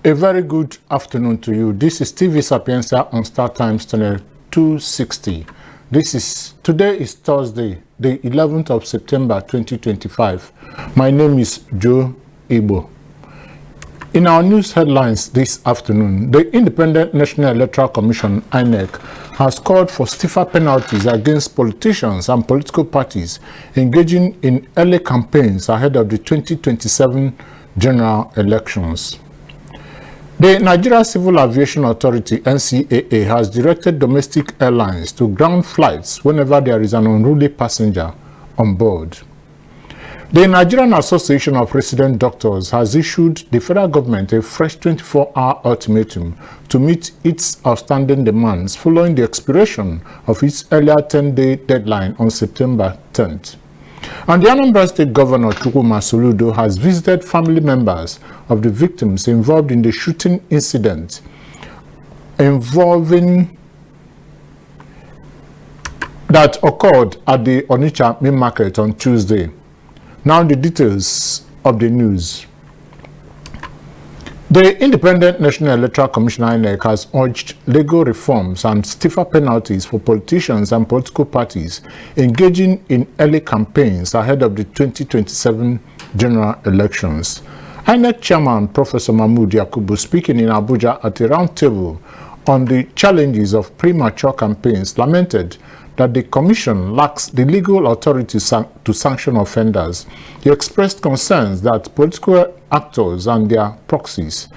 A very good afternoon to you. This is TV Sapienza on Star Times channel 260. Today is Thursday, the 11th of September 2025. My name is Joe Igbo. In our news headlines this afternoon, the Independent National Electoral Commission, INEC, has called for stiffer penalties against politicians and political parties engaging in early campaigns ahead of the 2027 general elections. The Nigeria Civil Aviation Authority, NCAA, has directed domestic airlines to ground flights whenever there is an unruly passenger on board. The Nigerian Association of Resident Doctors has issued the federal government a fresh 24-hour ultimatum to meet its outstanding demands following the expiration of its earlier 10-day deadline on September 10th. And the Anambra State Governor, Chukwuma Soludo, has visited family members of the victims involved in the shooting incident that occurred at the Onitsha Main Market on Tuesday. Now the details of the news. The Independent National Electoral Commission, INEC, has urged legal reforms and stiffer penalties for politicians and political parties engaging in early campaigns ahead of the 2027 general elections. INEC Chairman Professor Mahmood Yakubu, speaking in Abuja at a roundtable on the challenges of premature campaigns, lamented that the Commission lacks the legal authority to sanction offenders. He expressed concerns that political actors and their proxies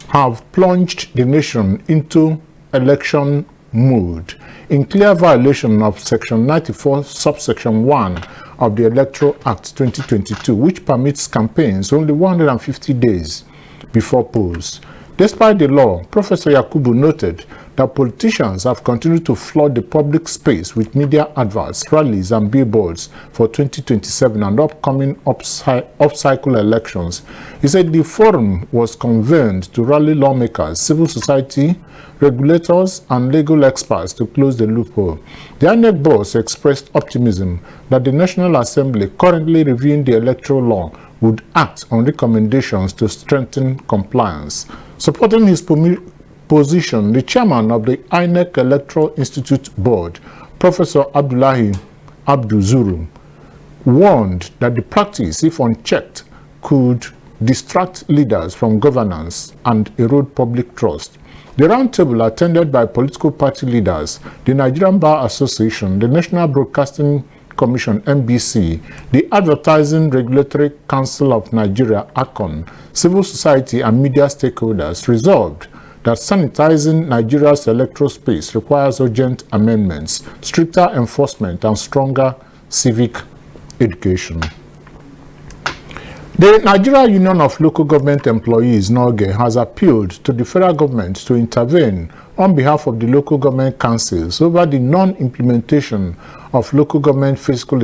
have plunged the nation into election mode in clear violation of Section 94, subsection 1 of the Electoral Act 2022, which permits campaigns only 150 days before polls. Despite the law, Professor Yakubu noted that politicians have continued to flood the public space with media adverts, rallies, and billboards for 2027 and upcoming off-cycle elections. He said the forum was convened to rally lawmakers, civil society, regulators, and legal experts to close the loophole. The INEC boss expressed optimism that the National Assembly, currently reviewing the electoral law, would act on recommendations to strengthen compliance. Supporting his position, the chairman of the INEC Electoral Institute Board, Professor Abdullahi Abduzuru, warned that the practice, if unchecked, could distract leaders from governance and erode public trust. The roundtable, attended by political party leaders, the Nigerian Bar Association, the National Broadcasting Commission, NBC, the Advertising Regulatory Council of Nigeria, ACON, civil society and media stakeholders, resolved that sanitizing Nigeria's electoral space requires urgent amendments, stricter enforcement, and stronger civic education. The Nigeria Union of Local Government Employees, NULGE, has appealed to the federal government to intervene on behalf of the local government councils over the non-implementation of local government physical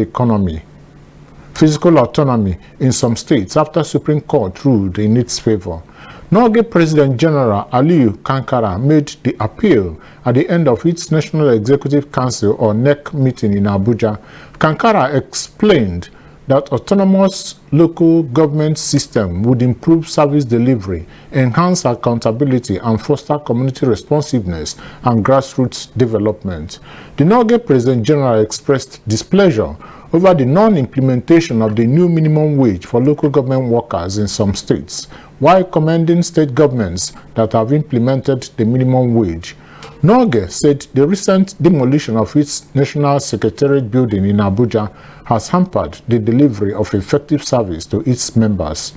autonomy in some states after Supreme Court ruled in its favor. NULGE President General Aliyu Kankara made the appeal at the end of its National Executive Council or NEC meeting in Abuja. Kankara explained that autonomous local government system would improve service delivery, enhance accountability, and foster community responsiveness and grassroots development. The NULGE President General expressed displeasure over the non-implementation of the new minimum wage for local government workers in some states, while commending state governments that have implemented the minimum wage. NULGE said the recent demolition of its National Secretariat building in Abuja has hampered the delivery of effective service to its members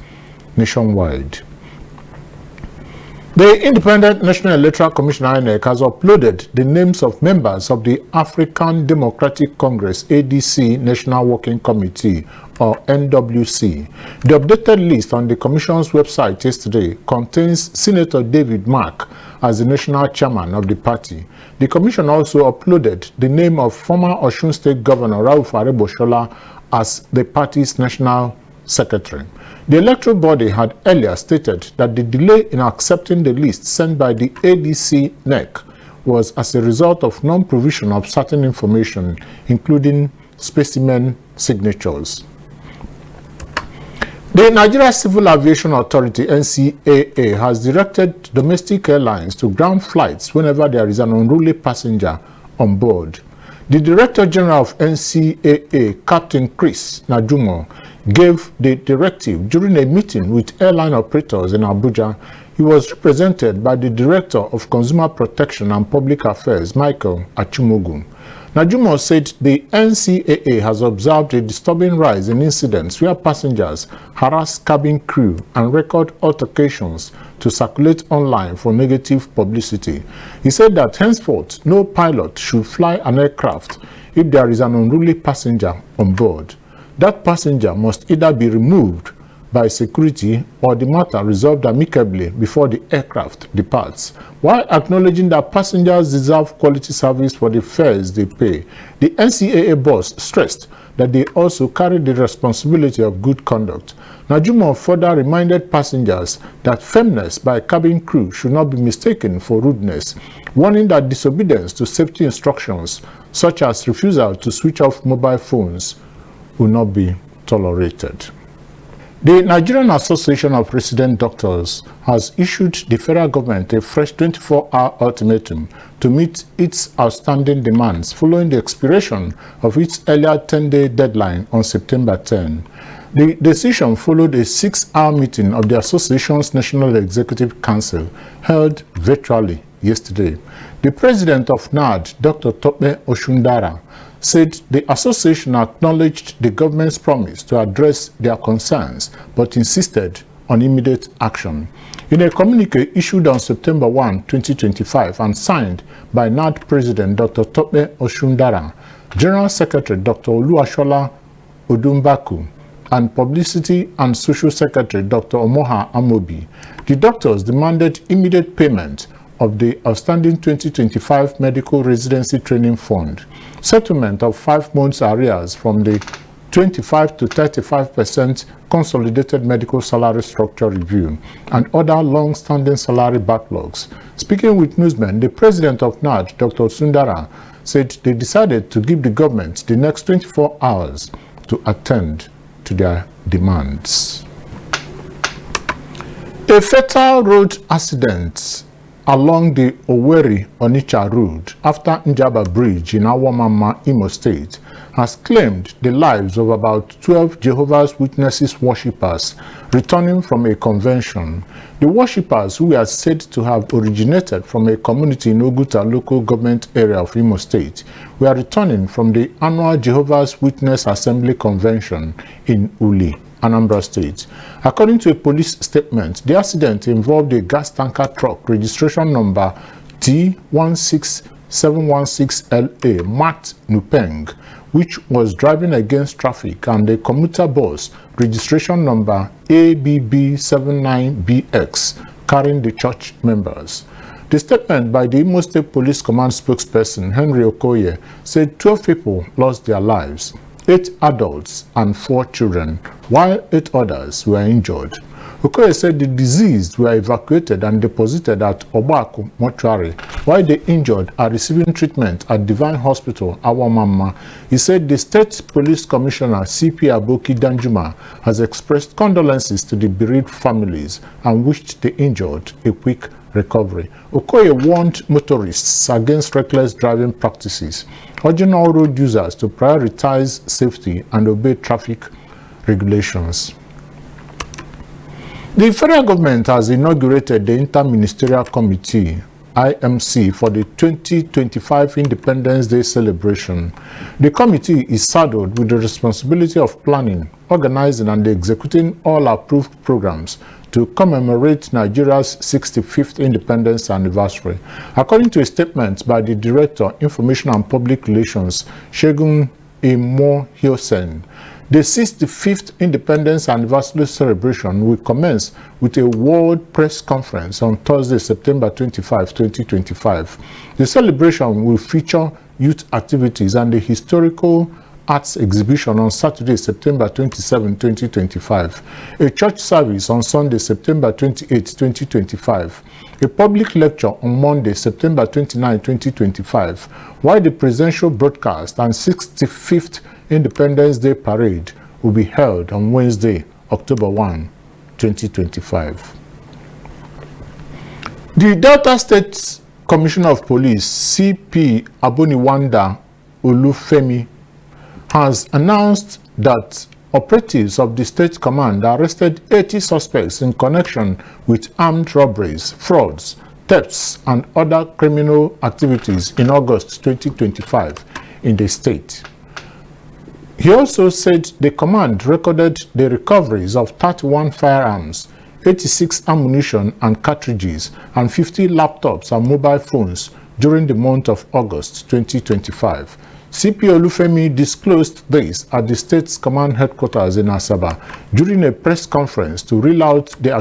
nationwide. The Independent National Electoral Commission, INEC, has uploaded the names of members of the African Democratic Congress, ADC, National Working Committee, or NWC. The updated list on the Commission's website yesterday contains Senator David Mark as the national chairman of the party. The Commission also uploaded the name of former Osun State Governor Rauf Aregbesola as the party's national secretary. The electoral body had earlier stated that the delay in accepting the list sent by the ADC NEC was as a result of non-provision of certain information, including specimen signatures. The Nigeria Civil Aviation Authority, NCAA, has directed domestic airlines to ground flights whenever there is an unruly passenger on board. The Director General of NCAA, Captain Chris Najumo, gave the directive during a meeting with airline operators in Abuja. He was represented by the Director of Consumer Protection and Public Affairs, Michael Achimogu. Najumo said the NCAA has observed a disturbing rise in incidents where passengers harass cabin crew and record altercations to circulate online for negative publicity. He said that henceforth no pilot should fly an aircraft if there is an unruly passenger on board. That passenger must either be removed by security or the matter resolved amicably before the aircraft departs. While acknowledging that passengers deserve quality service for the fares they pay, the NCAA boss stressed that they also carry the responsibility of good conduct. Najumo further reminded passengers that firmness by cabin crew should not be mistaken for rudeness, warning that disobedience to safety instructions, such as refusal to switch off mobile phones, will not be tolerated. The Nigerian Association of Resident Doctors has issued the federal government a fresh 24-hour ultimatum to meet its outstanding demands following the expiration of its earlier 10-day deadline on September 10. The decision followed a 6-hour meeting of the association's National Executive Council held virtually yesterday. The president of NAD, Dr. Tope Oshundara, said the association acknowledged the government's promise to address their concerns, but insisted on immediate action. In a communique issued on September 1, 2025, and signed by NAD President Dr. Tope Oshundara, General Secretary Dr. Oluwasola Odumbaku, and Publicity and Social Secretary Dr. Omoha Amobi, the doctors demanded immediate payment of the outstanding 2025 Medical Residency Training Fund, settlement of 5 months arrears from the 25 to 35% Consolidated Medical Salary Structure Review, and other long-standing salary backlogs. Speaking with newsmen, the president of NAD, Dr. Sundara, said they decided to give the government the next 24 hours to attend to their demands. A fatal road accident along the Owerri-Onitsha road after Njaba Bridge in Awamama, Imo State, has claimed the lives of about 12 Jehovah's Witnesses worshippers returning from a convention. The worshippers, who are said to have originated from a community in Oguta local government area of Imo State, were returning from the annual Jehovah's Witness Assembly Convention in Uli, Anambra State. According to a police statement, the accident involved a gas tanker truck registration number T16716LA marked Nupeng, which was driving against traffic, and a commuter bus registration number ABB79BX carrying the church members. The statement by the Imo State Police Command spokesperson Henry Okoye said 12 people lost their lives, 8 adults and 4 children, while 8 others were injured. Okoye said the deceased were evacuated and deposited at Obaku Mortuary, while the injured are receiving treatment at Divine Hospital, Awamama. He said the State Police Commissioner, CP Aboki Danjuma, has expressed condolences to the bereaved families and wished the injured a quick recovery. Okoye warned motorists against reckless driving practices, urging all road users to prioritize safety and obey traffic regulations. The federal government has inaugurated the Inter-Ministerial Committee, IMC, for the 2025 Independence Day celebration. The committee is saddled with the responsibility of planning, organizing, and executing all approved programs to commemorate Nigeria's 65th independence anniversary. According to a statement by the Director, Information and Public Relations, Segun Imo-Hiosen, the 65th Independence Anniversary celebration will commence with a World Press Conference on Thursday, September 25, 2025. The celebration will feature youth activities and a historical arts exhibition on Saturday, September 27, 2025, a church service on Sunday, September 28, 2025, a public lecture on Monday, September 29, 2025, while the presidential broadcast and 65th Independence Day Parade will be held on Wednesday, October 1, 2025. The Delta State Commissioner of Police, CP Aboniwanda Olufemi, has announced that operatives of the State Command arrested 80 suspects in connection with armed robberies, frauds, thefts, and other criminal activities in August 2025 in the state. He also said the command recorded the recoveries of 31 firearms, 86 ammunition and cartridges, and 50 laptops and mobile phones during the month of August 2025. CP Olufemi disclosed this at the state's command headquarters in Asaba during a press conference to reel out the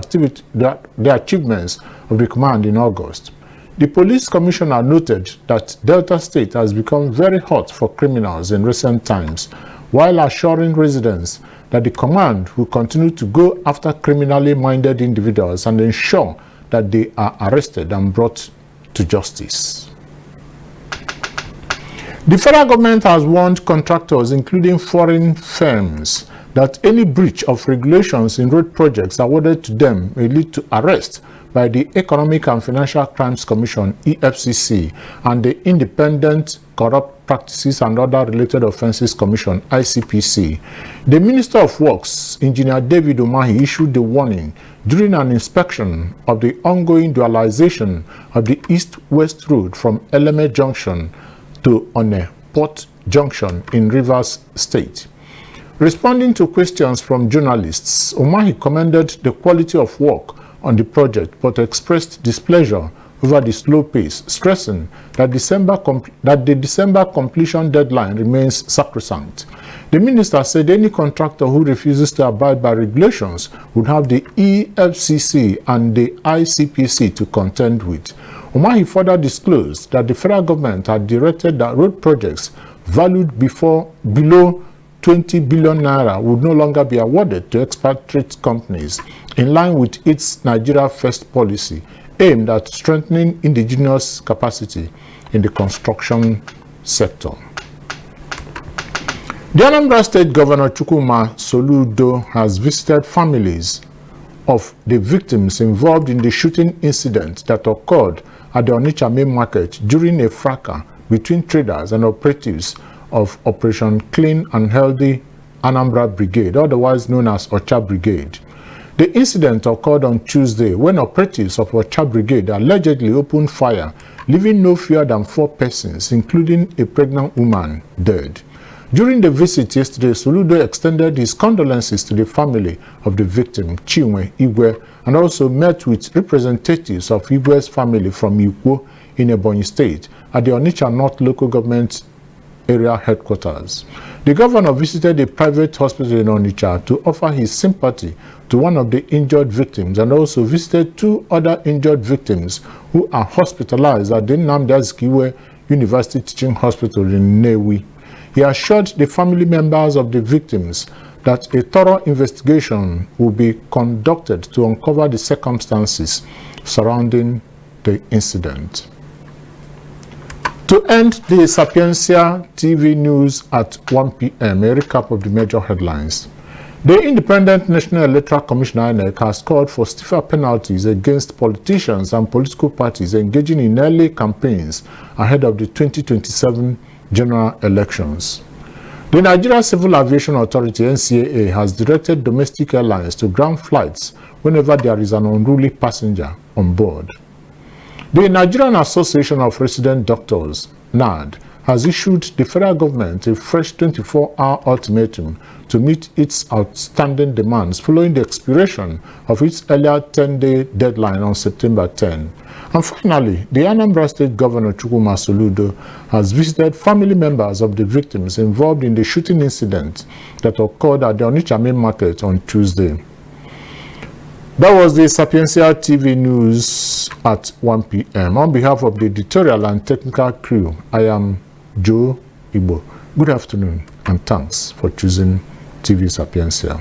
achievements of the command in August. The police commissioner noted that Delta State has become very hot for criminals in recent times, while assuring residents that the command will continue to go after criminally minded individuals and ensure that they are arrested and brought to justice. The federal government has warned contractors, including foreign firms, that any breach of regulations in road projects awarded to them may lead to arrest by the Economic and Financial Crimes Commission, EFCC, and the Independent Corrupt Practices and Other Related Offences Commission, ICPC. The Minister of Works, Engineer David Umahi, issued the warning during an inspection of the ongoing dualization of the East-West Road from Eleme Junction to One Port Junction in Rivers State. Responding to questions from journalists, Umahi commended the quality of work on the project but expressed displeasure over the slow pace, stressing that the December completion deadline remains sacrosanct. The minister said any contractor who refuses to abide by regulations would have the EFCC and the ICPC to contend with. Umahi further disclosed that the federal government had directed that road projects valued below 20 billion naira would no longer be awarded to expatriate companies, in line with its Nigeria First policy aimed at strengthening indigenous capacity in the construction sector. The Anambra State Governor Chukwuma Soludo has visited families of the victims involved in the shooting incident that occurred at the Onitsha main market during a fracas between traders and operatives of Operation Clean and Healthy Anambra Brigade, otherwise known as Ocha Brigade. The incident occurred on Tuesday when operatives of Ocha Brigade allegedly opened fire, leaving no fewer than 4 persons, including a pregnant woman, dead. During the visit yesterday, Soludo extended his condolences to the family of the victim, Chinwe Igwe, and also met with representatives of Igwe's family from Ikwo in Ebonyi State at the Onitsha North Local Government Area Headquarters. The governor visited a private hospital in Onitsha to offer his sympathy to one of the injured victims and also visited 2 other injured victims who are hospitalized at the Nnamdi Azikiwe University Teaching Hospital in Nnewi. He assured the family members of the victims that a thorough investigation will be conducted to uncover the circumstances surrounding the incident. To end the Sapientia TV news at 1 p.m., a recap of the major headlines. The Independent National Electoral Commission (INEC) has called for stiffer penalties against politicians and political parties engaging in early campaigns ahead of the 2027 general elections. The Nigeria Civil Aviation Authority (NCAA) has directed domestic airlines to ground flights whenever there is an unruly passenger on board. The Nigerian Association of Resident Doctors (NARD) has issued the federal government a fresh 24-hour ultimatum to meet its outstanding demands following the expiration of its earlier 10-day deadline on September 10. And finally, the Anambra State Governor Chukwuma Soludo has visited family members of the victims involved in the shooting incident that occurred at the Onitsha main market on Tuesday. That was the Sapientia TV news at 1 p.m. On behalf of the editorial and technical crew, I am Joe Igbo. Good afternoon and thanks for choosing TV Sapientia.